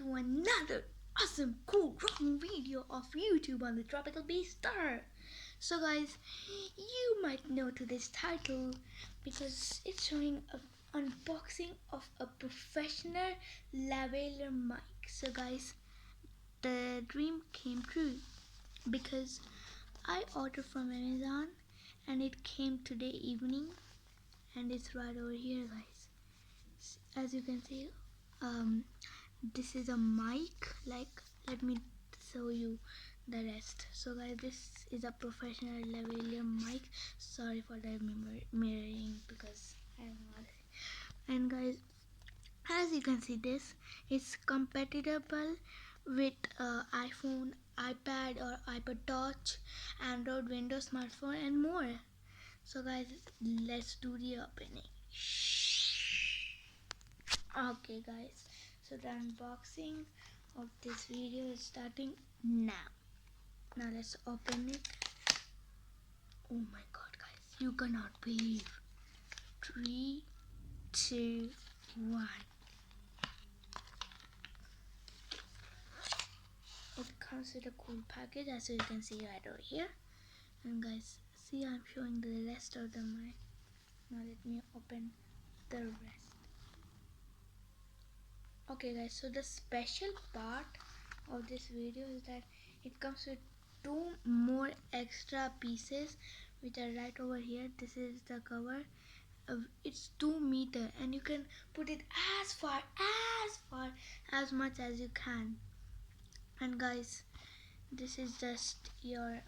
to another awesome cool rocking video of YouTube on the Tropical Bee Star. So guys, you might know to this title because it's showing an unboxing of a professional lavalier mic. So guys, the dream came true because I ordered from Amazon and it came today evening and it's right over here guys. As you can see, this is a mic. Like, let me show you the rest. So guys, this is a professional lavalier mic. Sorry for the mirroring because I don't know. And guys, as you can see, this is compatible with iPhone, iPad or iPod touch, Android, Windows smartphone and more. So guys, let's do the opening. Okay guys, so the unboxing of this video is starting now. Now let's open it. Oh my god guys, you cannot believe. 3, 2, 1. It comes with a cool package, as you can see right over here. And guys, see, I'm showing the rest of the mic. Now let me open the rest. Okay guys, so the special part of this video is that it comes with 2 more extra pieces which are right over here. This is the cover. It's 2 meter and you can put it as far as much as you can. And guys, this is just your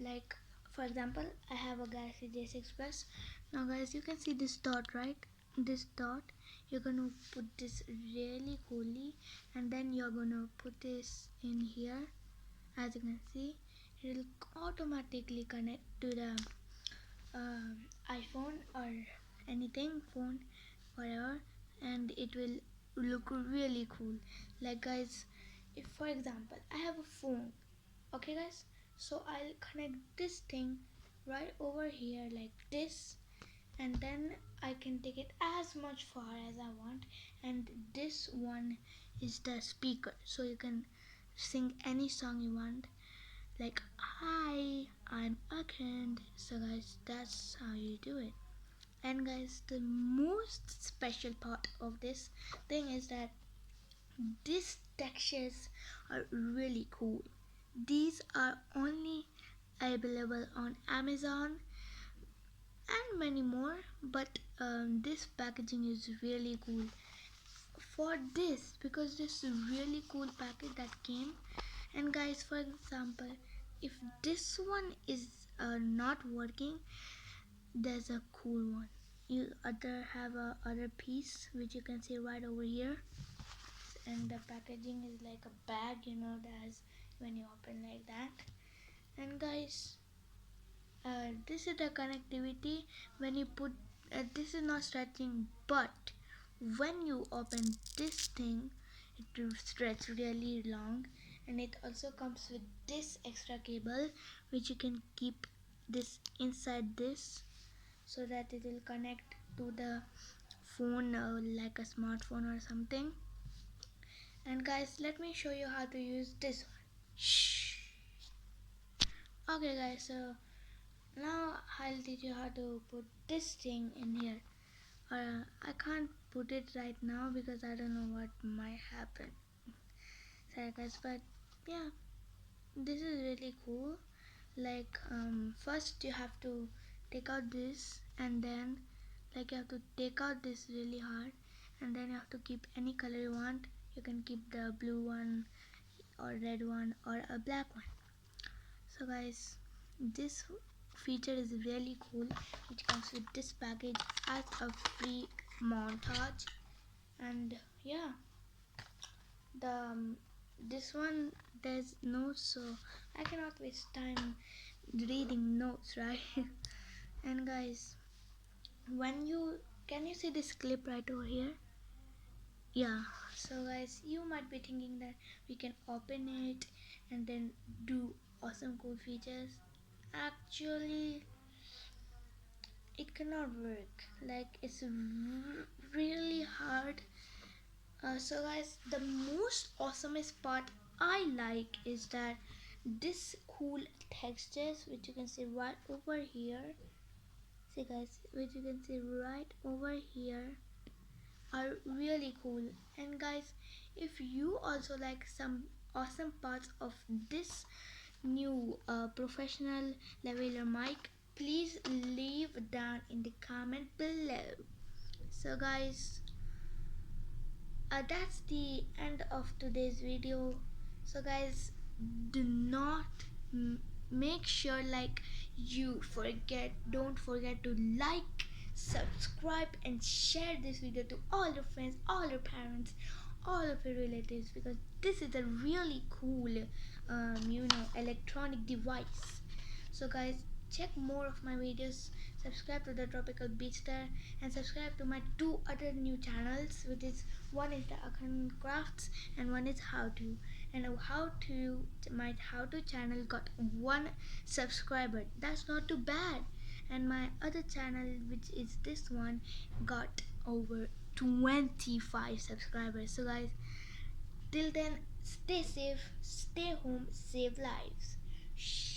like, for example, I have a Galaxy J6 Plus. Now guys, you can see this dot, right? This dot, you're gonna put this really coolly and then you're gonna put this in here. As you can see, it will automatically connect to the iPhone or anything, phone, whatever, and it will look really cool. Like guys, if for example I have a phone, okay guys, so I'll connect this thing right over here like this, and then I can take it as much far as I want. And this one is the speaker, so you can sing any song you want, like hi, I'm Akand. So guys, that's how you do it. And guys, the most special part of this thing is that these textures are really cool. These are only available on Amazon and many more, but this packaging is really cool for this because this is a really cool package that came. And guys, for example, if this one is not working, there's a cool one. You have a other piece which you can see right over here, and the packaging is like a bag, that's when you open like that. And guys, this is the connectivity. When you put this is not stretching, but when you open this thing, it will stretch really long. And it also comes with this extra cable which you can keep this inside this, so that it will connect to the phone like a smartphone or something. And guys, let me show you how to use this one. Shh. Okay guys, so now I'll teach you how to put this thing in here. I can't put it right now because I don't know what might happen. Sorry guys, but yeah, this is really cool. Like, first you have to take out this, and then like you have to take out this really hard, and then you have to keep any color you want. You can keep the blue one or red one or a black one. So guys, this feature is really cool, which comes with this package as a free montage. And yeah, the this one, there's notes, so I cannot waste time reading notes, right? And guys, when you can you see this clip right over here? Yeah, so guys, you might be thinking that we can open it and then do awesome cool features. Actually, it cannot work. Like, it's really hard So guys, the most awesomest part I like is that this cool textures which you can see right over here. See guys, which you can see right over here are really cool. And guys, if you also like some awesome parts of this new professional lavalier mic, please leave down in the comment below. So guys, that's the end of today's video. So guys, do not m- make sure like you forget don't forget to like, subscribe and share this video to all your friends, all your parents, all of your relatives, because this is a really cool electronic device. So guys, check more of my videos, subscribe to the Tropical Beach Star, and subscribe to my two other new channels, which is one is the Akan Crafts and one is How To. And my How To channel got 1 subscriber. That's not too bad. And my other channel, which is this one, got over 25 subscribers. So guys, till then, stay safe, stay home, save lives. Shh.